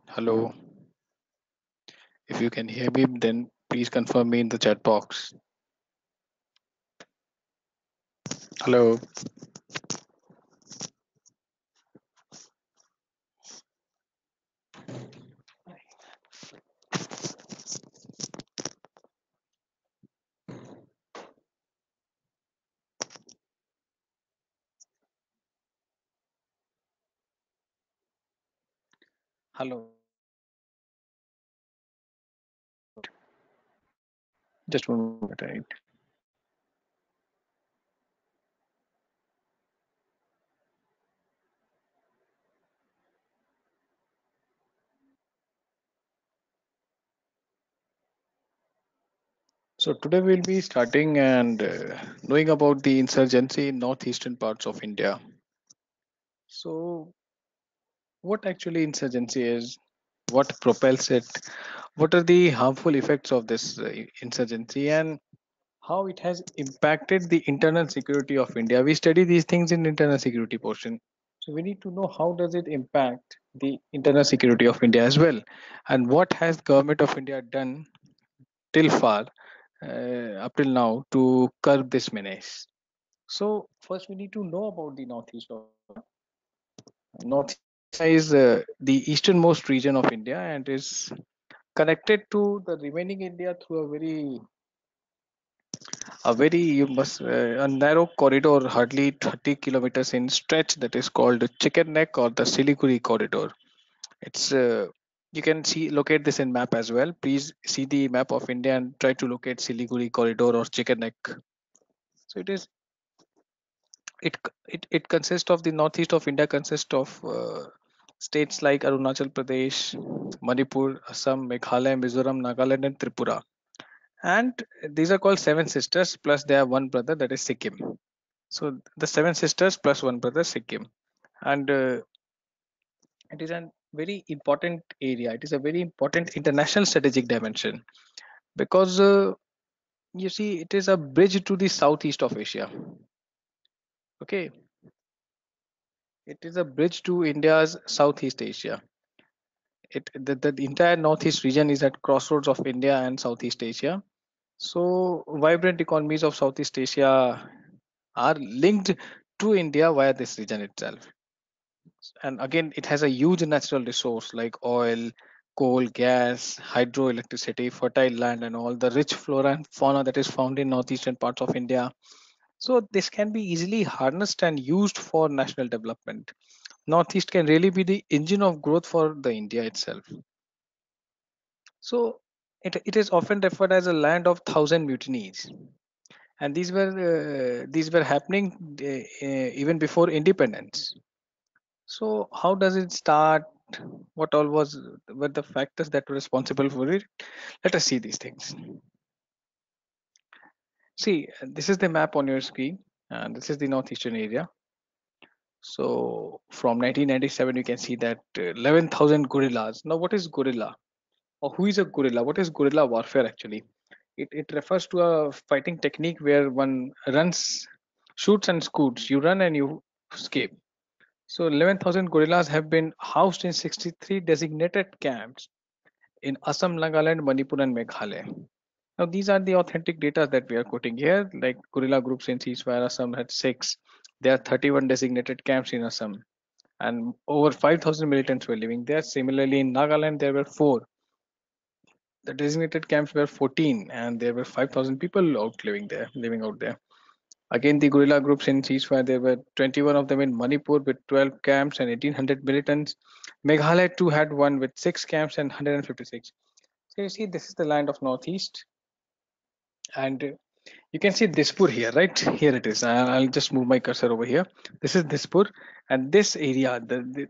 Hello. If you can hear me, then please confirm me in the chat box. Hello. Hello. Just one moment, right? So today we'll be starting and knowing about the insurgency in northeastern parts of India. So what actually insurgency is? What propels it? What are the harmful effects of this insurgency, and how it has impacted the internal security of India? We study these things in internal security portion. So we need to know how does it impact the internal security of India as well, and what has government of India done till far up till now to curb this menace. So first we need to know about the northeast of Northeast India is the easternmost region of India and is connected to the remaining India through a very you must a narrow corridor, hardly 30 kilometers in stretch, that is called the Chicken Neck or the Siliguri corridor. It's you can see locate this in map as well. Please see the map of India and try to locate Siliguri corridor or Chicken Neck. So it consists of the northeast of India consists of states like Arunachal Pradesh, Manipur, Assam, Meghalaya, Mizoram, Nagaland, and Tripura. And these are called seven sisters plus they have one brother, that is Sikkim. So the seven sisters plus one brother, Sikkim. And it is a very important area. It is a very important international strategic dimension because you see it is a bridge to the southeast of Asia. Okay, it is a bridge to India's Southeast Asia. The entire northeast region is at crossroads of India and Southeast Asia. So vibrant economies of Southeast Asia are linked to India via this region itself. And again, it has a huge natural resource like oil, coal, gas, hydroelectricity, fertile land, and all the rich flora and fauna that is found in northeastern parts of India. So this can be easily harnessed and used for national development. Northeast can really be the engine of growth for the India itself. So it is often referred as a land of thousand mutinies, and these were happening even before independence. So how does it start? What all were the factors that were responsible for it? Let us see these things. See, this is the map on your screen, and this is the northeastern area. So from 1997, you can see that 11,000 guerrillas. Now, what is guerrilla? Or who is a guerrilla? What is guerrilla warfare actually? It refers to a fighting technique where one runs, shoots, and scoots. You run and you escape. So 11,000 guerrillas have been housed in 63 designated camps in Assam, Nagaland, Manipur, and Meghalaya. Now, these are the authentic data that we are quoting here. Like guerrilla groups in ceasefire, Assam had six. There are 31 designated camps in Assam, and over 5,000 militants were living there. Similarly, in Nagaland, there were four. The designated camps were 14, and there were 5,000 people living out there. Again, the guerrilla groups in ceasefire, there were 21 of them in Manipur with 12 camps and 1,800 militants. Meghalaya too had one with 6 camps and 156. So you see, this is the land of Northeast, and you can see Dispur here, right? Here it is. I'll just move my cursor over here. This is Dispur, and this area,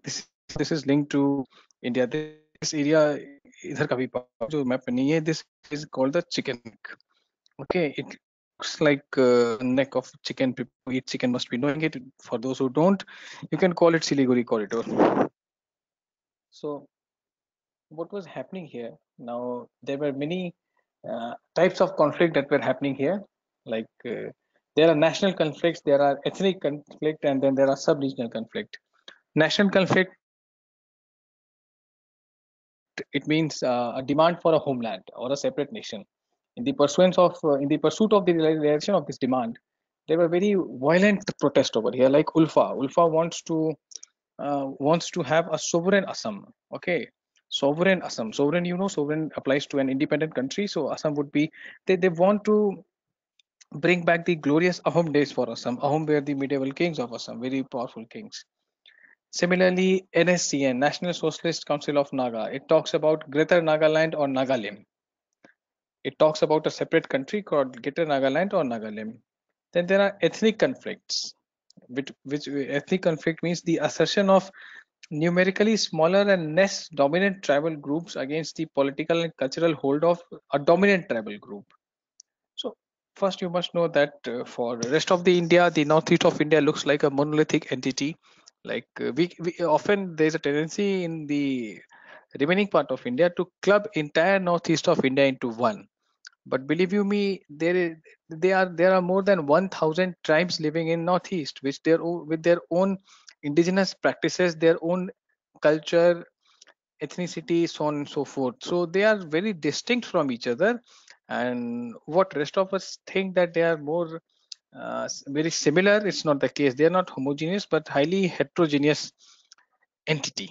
this is linked to India. This area, इधर का भी जो map में नहीं है, this is called the chicken neck. Okay, it looks like a neck of chicken. People who eat chicken must be knowing it. For those who don't, you can call it Siliguri corridor. So what was happening here? Now there were many types of conflict that were happening here. Like there are national conflicts, there are ethnic conflict, and then there are sub-regional conflict. National conflict it means a demand for a homeland or a separate nation. In the pursuit of the realization of this demand, there were very violent protests over here, like Ulfa. Ulfa wants to have a sovereign Assam. Okay, sovereign Assam. Sovereign, sovereign applies to an independent country. So Assam would be, they want to bring back the glorious Ahom days for Assam. Ahom were the medieval kings of Assam, very powerful kings. Similarly, NSCN, National Socialist Council of Naga, it talks about Greater Nagaland or Nagalim. It talks about a separate country called Greater Nagaland or Nagalim. Then there are ethnic conflicts, which ethnic conflict means the assertion of numerically smaller and less dominant tribal groups against the political and cultural hold of a dominant tribal group. So first you must know that for the rest of the India, the northeast of India looks like a monolithic entity. Like we often there's a tendency in the remaining part of India to club entire northeast of India into one. But believe you me, there are more than 1,000 tribes living in northeast, which with their own indigenous practices, their own culture, ethnicity, so on and so forth. So they are very distinct from each other. And what rest of us think that they are more very similar, it's not the case. They are not homogeneous, but highly heterogeneous entity.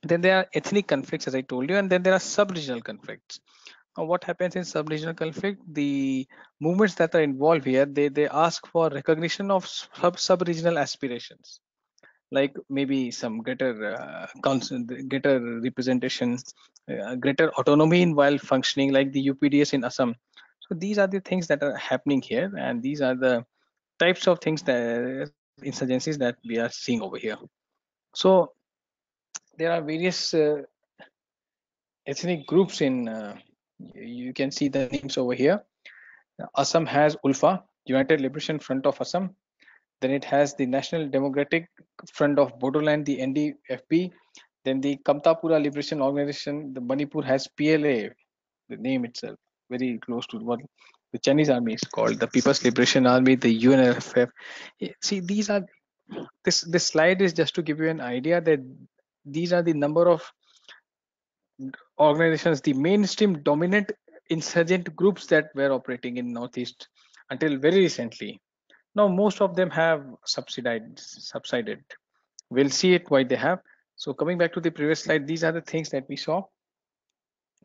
Then there are ethnic conflicts, as I told you, and then there are sub-regional conflicts. What happens in sub-regional conflict? The movements that are involved here, they ask for recognition of sub-regional aspirations, like maybe some greater representation, greater autonomy in while functioning, like the UPDS in Assam. So these are the things that are happening here, and these are the types of things, that insurgencies that we are seeing over here. So there are various ethnic groups in. You can see the names over here. Assam has ULFA, United Liberation Front of Assam. Then it has the National Democratic Front of Bodoland, the NDFB. Then the Kamtapura Liberation Organization, the Manipur has PLA, the name itself, very close to what the Chinese army is called, the People's Liberation Army, the UNFF. See, these are this slide is just to give you an idea that these are the number of organizations, the mainstream dominant insurgent groups that were operating in Northeast until very recently. Now most of them have subsided. We'll see it why they have. So coming back to the previous slide, these are the things that we saw.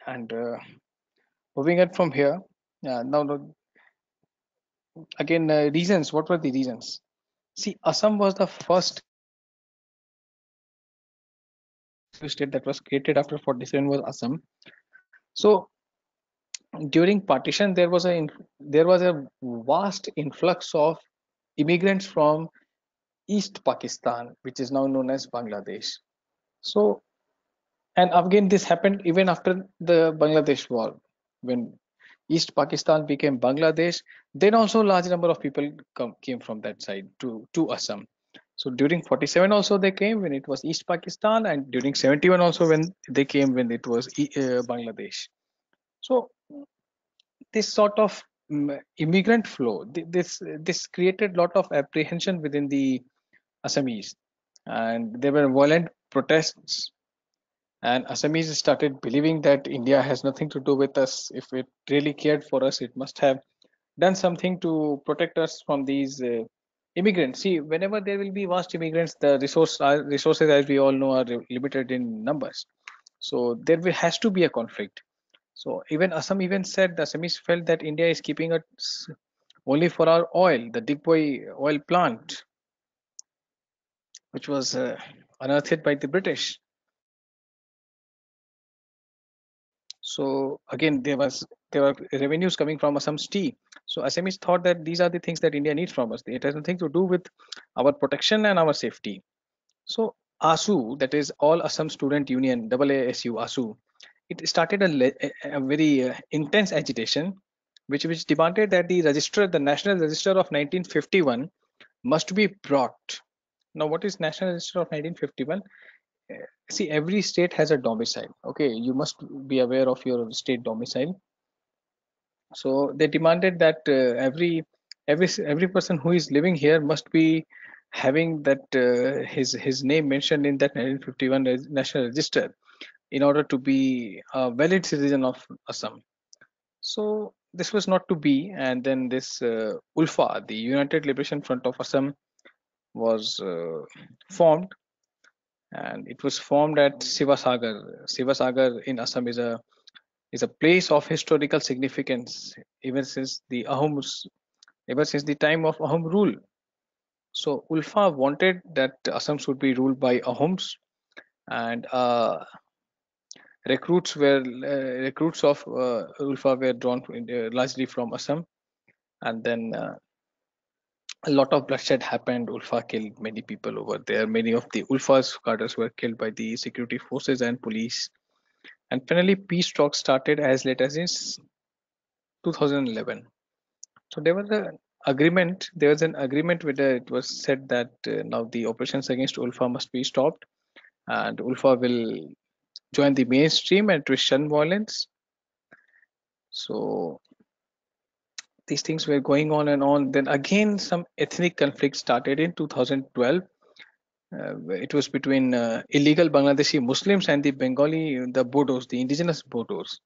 And moving on from here, now again, reasons. What were the reasons? See, Assam was the first state that was created after 47 was Assam. So during partition, there was a vast influx of immigrants from East Pakistan, which is now known as Bangladesh. So, and again, this happened even after the Bangladesh war, when East Pakistan became Bangladesh. Then also large number of people came from that side to Assam. So during 47 also they came when it was East Pakistan, and during 71 also when they came when it was Bangladesh. So this sort of immigrant flow, this created lot of apprehension within the Assamese, and there were violent protests, and Assamese started believing that India has nothing to do with us. If it really cared for us, it must have done something to protect us from these immigrants. See, whenever there will be vast immigrants, the resources, as we all know, are limited in numbers. So has to be a conflict. So even Assam even said the Assamese felt that India is keeping us only for our oil, the Digboy oil plant, which was unearthed by the British. So again, there were revenues coming from Assam's tea. So Assamese thought that these are the things that India needs from us. It has nothing to do with our protection and our safety. So ASU, that is All Assam Student Union, AASU, ASU, it started a very intense agitation, which demanded that the National Register of 1951 must be brought. Now, what is National Register of 1951? See, every state has a domicile. Okay, you must be aware of your state domicile. So they demanded that every person who is living here must be having that his name mentioned in that 1951 national register. in order to be a valid citizen of Assam. So this was not to be, and then this ULFA, the United Liberation Front of Assam, was formed, and it was formed at Sivasagar. Sivasagar in Assam is a place of historical significance ever since the Ahoms, ever since the time of Ahom rule. So Ulfa wanted that Assam should be ruled by Ahoms, and recruits of Ulfa were drawn largely from Assam, and then a lot of bloodshed happened. Ulfa killed many people over there. Many of the Ulfa's cadres were killed by the security forces and police. And finally, peace talks started as late as in 2011. So there was an agreement where it was said that now the operations against Ulfa must be stopped, and Ulfa will join the mainstream and to shun violence. So these things were going on and on. Then again, some ethnic conflict started in 2012. It was between illegal Bangladeshi Muslims and the Bengali, the Bodos, the indigenous Bodos.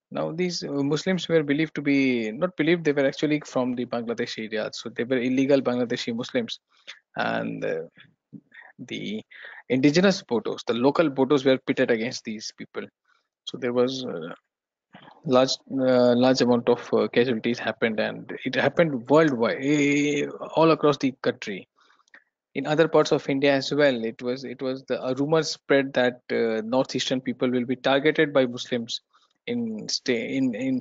Now, these Muslims were believed to be not believed; they were actually from the Bangladesh area. So they were illegal Bangladeshi Muslims, and the indigenous Bodos, the local Bodos, were pitted against these people. So there was large amount of casualties happened, and it happened worldwide, all across the country. In other parts of India as well, it was the rumor spread that northeastern people will be targeted by Muslims in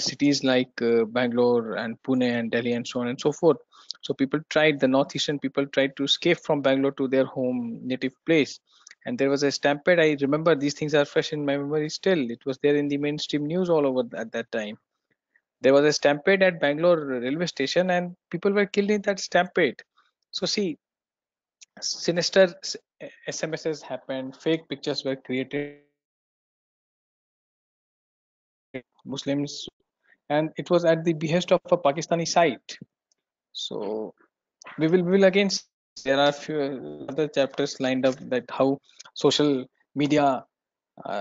cities like Bangalore and Pune and Delhi and so on and so forth. So the northeastern people tried to escape from Bangalore to their home native place, and there was a stampede. I remember these things are fresh in my memory still. It was there in the mainstream news all over at that time. There was a stampede at Bangalore railway station, and people were killed in that stampede. So see, sinister SMSs happened, fake pictures were created Muslims, and it was at the behest of a Pakistani site. So we will again see this. There are few other chapters lined up that how social media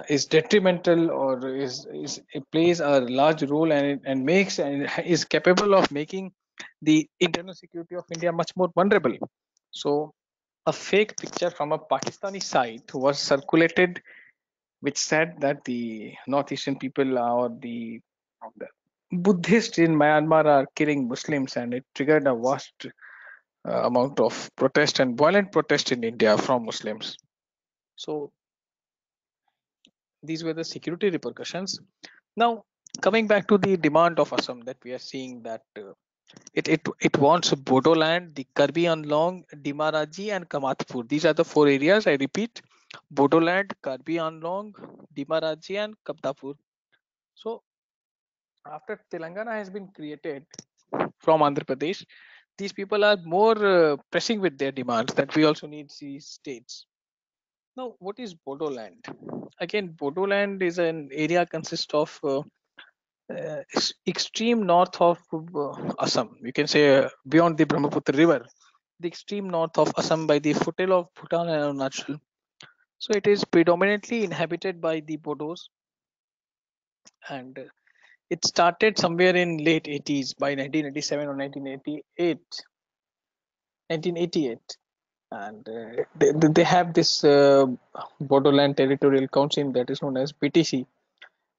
is detrimental or is it plays a large role and makes and is capable of making the internal security of India much more vulnerable. So a fake picture from a Pakistani site was circulated, which said that the northeastern people or the Buddhists in Myanmar are killing Muslims, and it triggered a vast amount of protest and violent protest in India from Muslims. So these were the security repercussions. Now, coming back to the demand of Assam, that we are seeing that it wants Bodoland, the Karbi Anlong, Dimaraji, and Kamatpur. These are the four areas. I repeat: Bodoland, Karbi Anlong, Dimaraji, and Kaptapur. So after Telangana has been created from Andhra Pradesh, these people are more pressing with their demands that we also need these states. Now, what is Bodoland? Again, Bodoland is an area consists of extreme north of Assam. You can say beyond the Brahmaputra River, the extreme north of Assam by the foothills of Bhutan and Arunachal. So it is predominantly inhabited by the Bodos, and it started somewhere in late 80s by 1987 or 1988, and they have this Bodoland Territorial Council that is known as BTC,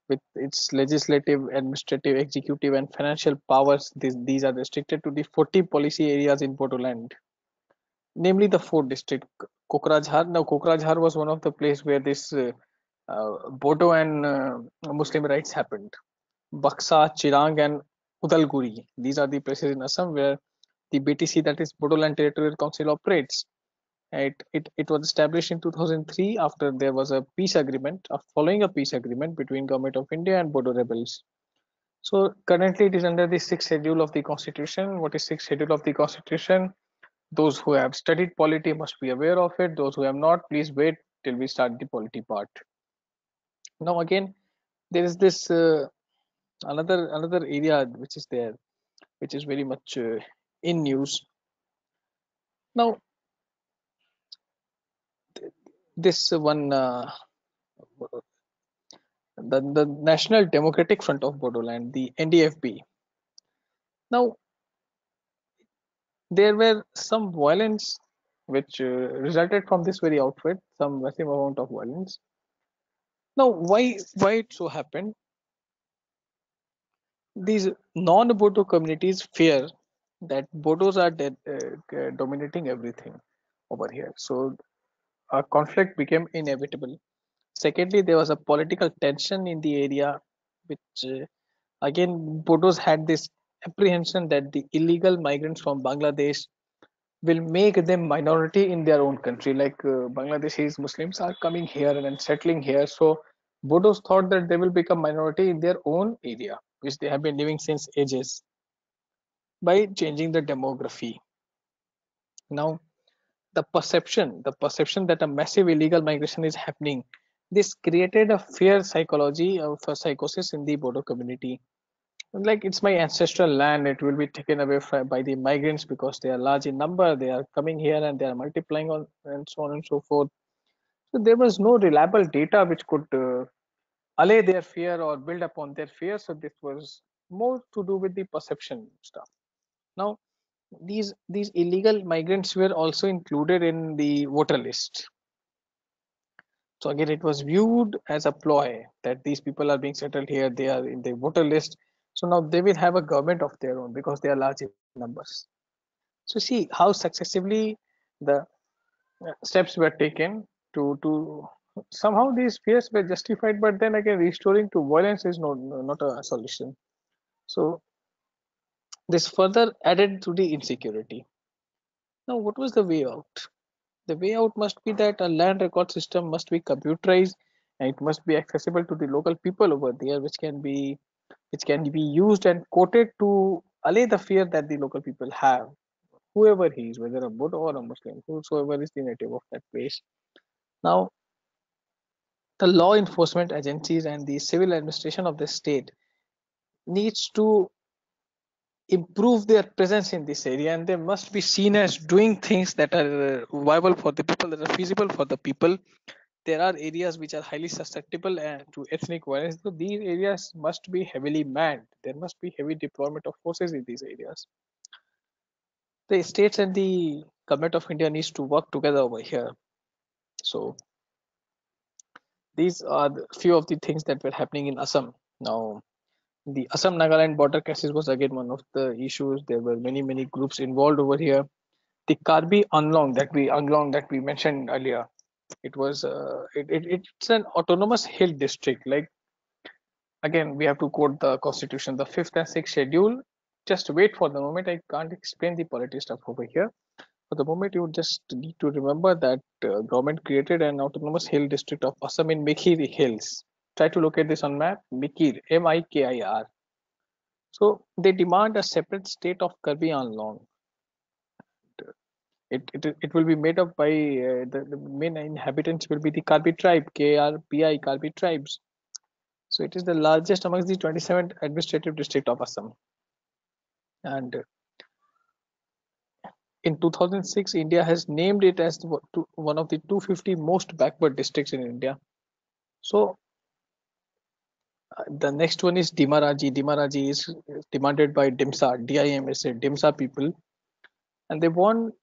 with its legislative, administrative, executive, and financial powers. These are restricted to the 40 policy areas in Bodoland, namely the four district Kokrajhar. Now, Kokrajhar was one of the place where this Bodo and Muslim rights happened. Baksa, Chirang, and Udalguri. These are the places in Assam where the BTC, that is Bodoland Territorial Council, operates. It was established in 2003 after there was a peace agreement, following a peace agreement between Government of India and Bodo rebels. So currently it is under the sixth schedule of the Constitution. What is sixth schedule of the Constitution? Those who have studied polity must be aware of it. Those who have not, please wait till we start the polity part. Now again, there is this another area which is there, which is very much in news. Now this one the National Democratic Front of Bodoland, the NDFB. Now, there were some violence which resulted from this very outfit, some massive amount of violence. Now, why it so happened? These non-Bodo communities fear that Bodos are dominating everything over here. So a conflict became inevitable. Secondly, there was a political tension in the area, which again Bodos had this apprehension that the illegal migrants from Bangladesh will make them minority in their own country. Like Bangladeshis Muslims are coming here and settling here, so Bodos thought that they will become minority in their own area, which they have been living since ages, by changing the demography. Now, the perception that a massive illegal migration is happening, this created a fear psychology of a psychosis in the Bodo community. Like it's my ancestral land, it will be taken away by the migrants because they are large in number, they are coming here and they are multiplying on and so on and so forth. So there was no reliable data which could allay their fear or build upon their fear. So this was more to do with the perception stuff. Now, these illegal migrants were also included in the voter list. So again, it was viewed as a ploy that these people are being settled here, they are in the voter list. So now they will have a government of their own because they are large in numbers. So see how successively the steps were taken to somehow these fears were justified, but then again, restoring to violence is not a solution. So this further added to the insecurity. Now, what was the way out? The way out must be that a land record system must be computerized and it must be accessible to the local people over there, which can be used and quoted to allay the fear that the local people have, whoever he is, whether a Buddha or a Muslim, whosoever is the native of that place. Now, the law enforcement agencies and the civil administration of the state needs to improve their presence in this area, and they must be seen as doing things that are viable for the people, that are feasible for the people. There are areas which are highly susceptible to ethnic violence, so these areas must be heavily manned. There must be heavy deployment of forces in these areas. The states and the government of India needs to work together over here. So these are the few of the things that were happening in Assam. Now, the Assam Nagaland border crisis was again one of the issues. There were many groups involved over here. The Karbi Anglong that we mentioned earlier, it's an autonomous hill district. Like again, we have to quote the constitution, the fifth and sixth schedule. Just wait for the moment. I can't explain the politics stuff over here. For the moment, you just need to remember that government created an autonomous hill district of Assam in Mikir Hills. Try to locate this on map. Mikir, Mikir. So they demand a separate state of Karbi Anglong. It will be made up by the main inhabitants will be the Karbi tribe, KRPI Karbi tribes. So it is the largest amongst the 27 administrative district of Assam. And in 2006, India has named it as one of the 250 most backward districts in India. So the next one is Dimaraji. Dimaraji is demanded by Dimsa, DIMSA, Dimsa people, and they want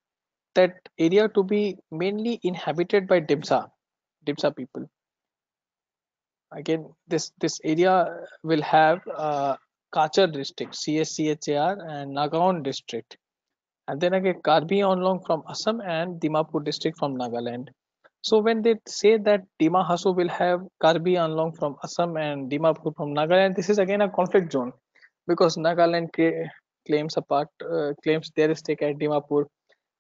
that area to be mainly inhabited by Dimsa people. Again, this area will have Kachar district, CSCHAR, and Nagaon district, and then again Karbi Anglong from Assam and Dimapur district from Nagaland. So when they say that Dima Haso will have Karbi Anglong from Assam and Dimapur from Nagaland, this is again a conflict zone because Nagaland claims their stake at Dimapur,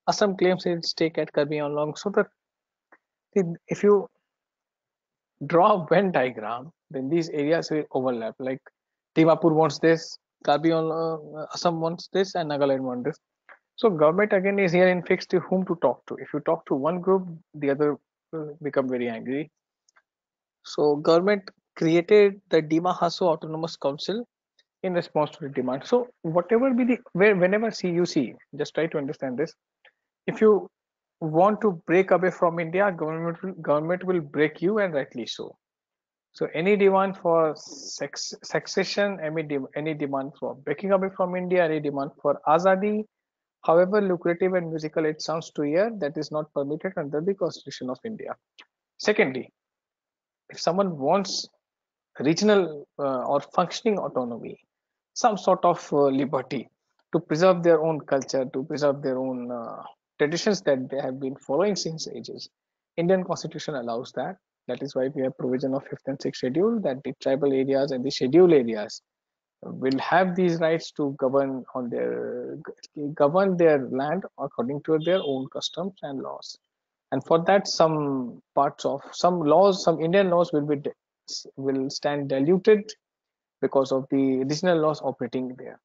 Assam claims its stake at Karbi Anglong. So that if you draw a Venn diagram, then these areas will overlap. Like Dimapur wants this, Assam wants this, and Nagaland wants this. So government again is here in fixed to whom to talk to. If you talk to one group, the other will become very angry. So government created the Dima Haso Autonomous Council in response to the demand. So whatever be whenever see, just try to understand this. If you want to break away from India, government will break you, and rightly so. So any demand for succession, any demand for breaking away from India, any demand for azadi, however lucrative and musical it sounds to hear, that is not permitted under the Constitution of India. Secondly, if someone wants regional or functioning autonomy, some sort of liberty to preserve their own culture, to preserve their own traditions that they have been following since ages. Indian constitution allows that. That is why we have provision of fifth and sixth schedule that the tribal areas and the schedule areas will have these rights to govern their land according to their own customs and laws. And for that, some parts of some laws, some Indian laws will stand diluted because of the regional laws operating there.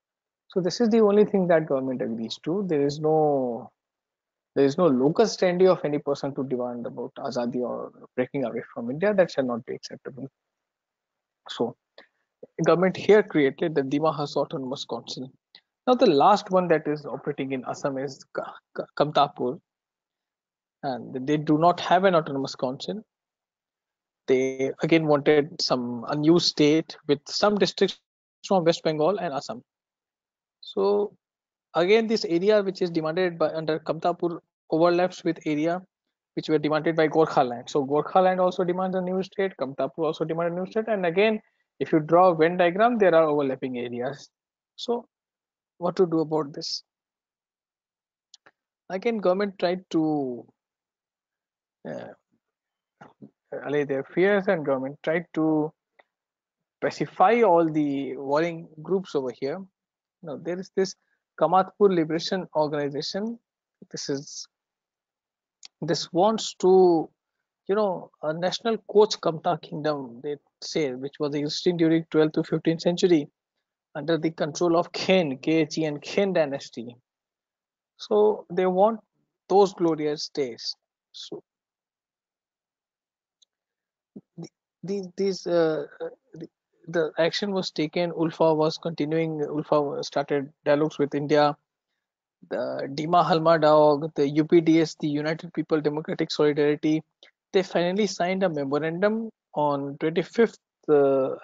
So this is the only thing that government agrees to. There is no locus standi of any person to demand about azadi or breaking away from India. That shall not be acceptable. So government here created the Dimahas Autonomous Council. Now the last one that is operating in Assam is Kamtapur, and they do not have an autonomous council. They again wanted a new state with some districts from West Bengal and Assam. So again, this area which is demanded by under Kamtapur overlaps with area which were demanded by Gorkha land. So Gorkha land also demands a new state, Kamtapur also demands a new state, and again, if you draw a Venn diagram, there are overlapping areas. So what to do about this? Again, government tried to uh, allay their fears, and government tried to pacify all the warring groups over here. Now there is this Kamatpur Liberation Organization. This is this wants to, a national Koch Kamta kingdom, they say, which was existing during 12th to 15th century under the control of Khen, Khe and Khen dynasty. So they want those glorious days. So these the action was taken. Ulfa was continuing. Ulfa started dialogues with India. The Dima Halma Dog, the UPDS, the United People Democratic Solidarity, they finally signed a memorandum on 25th,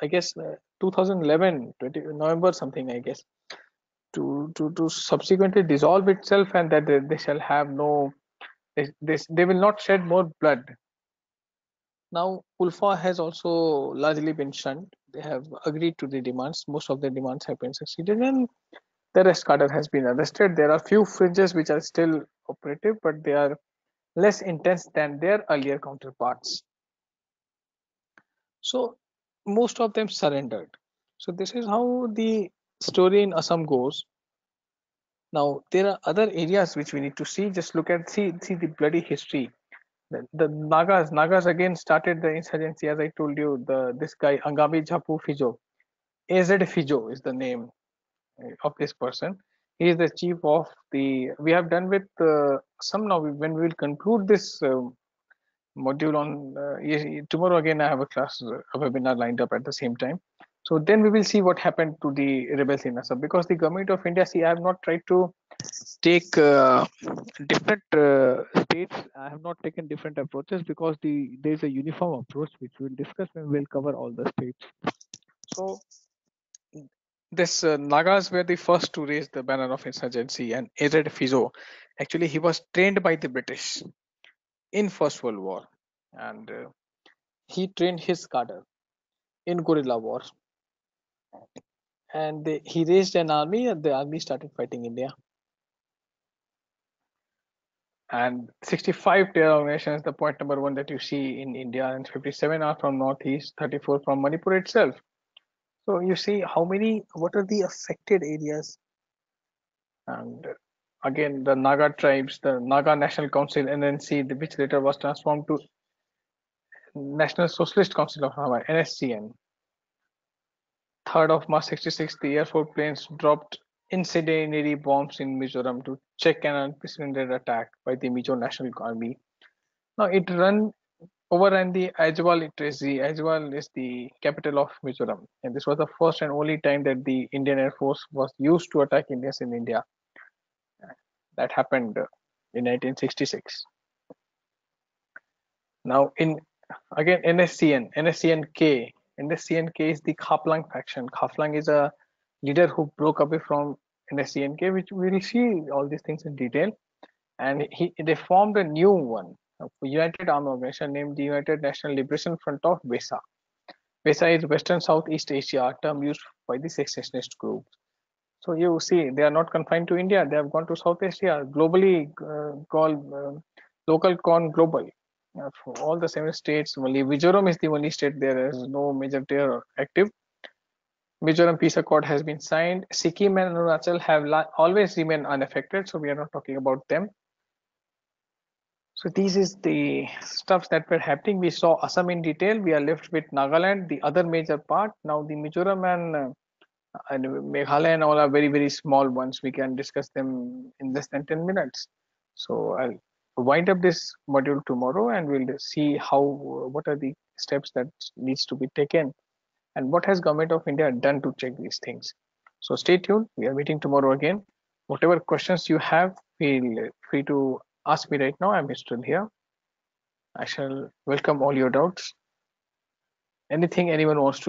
I guess, 2011, November something, I guess, to subsequently dissolve itself, and that they shall have no, they will not shed more blood. Now, Ulfa has also largely been shunned. They have agreed to the demands. Most of the demands have been succeeded, and the rest cadre has been arrested. There are few fringes which are still operative, but they are less intense than their earlier counterparts. So most of them surrendered. So this is how the story in Assam goes. Now there are other areas which we need to see. Just look at see the bloody history. The Nagas again started the insurgency, as I told you. This guy Angami Jhapu Fijo, AZ Fijo is the name of this person. He is the chief of the. We have done with some now. When we will conclude this module on tomorrow, again I have a class, a webinar lined up at the same time. So then we will see what happened to the rebels in Assam, because the government of India, see, I have not tried to take different states. I have not taken different approaches because there is a uniform approach which we will discuss when we will cover all the states. So this Nagas were the first to raise the banner of insurgency, and AZ Fizo, actually he was trained by the British in First World War, and he trained his cadre in guerrilla wars, and he raised an army, and the army started fighting India. And 65 terror organizations, the point number one that you see in India, and 57 are from Northeast, 34 from Manipur itself. So you see what are the affected areas. And again, the Naga tribes, the Naga National Council, NNC, which later was transformed to National Socialist Council of Myanmar, NSCN. 3rd of March 66, the Air Force planes dropped incendiary bombs in Mizoram to check an unprecedented attack by the Mizo National Army. Now it overran the Aizawl Tracy. Aizawl is the capital of Mizoram, and this was the first and only time that the Indian Air Force was used to attack Indians in India. That happened in 1966. Now in again NSCN K, NSCNK is the Khaplang faction. Khaplang is a leader who broke away from NSCNK, which we will see all these things in detail. And they formed a new one, a united armed organization named the United National Liberation Front of VESA. VESA is Western Southeast Asia, term used by the secessionist groups. So you see, they are not confined to India. They have gone to South Asia, globally called local con global. For all the 7 states, only Mizoram is the only state there is no major terror active. Mizoram peace accord has been signed. Sikkim and Arunachal have always remained unaffected, so we are not talking about them. So this is the stuff that were happening. We saw Assam in detail. We are left with Nagaland, the other major part. Now the Mizoram and Meghalaya and all are very, very small ones. We can discuss them in less than 10 minutes. So I'll wind up this module tomorrow and we'll see how what are the steps that needs to be taken and what has Government of India done to check these things. So stay tuned. We are meeting tomorrow again. Whatever questions you have, feel free to ask me right now. I'm still here. I shall welcome all your doubts. Anything anyone wants to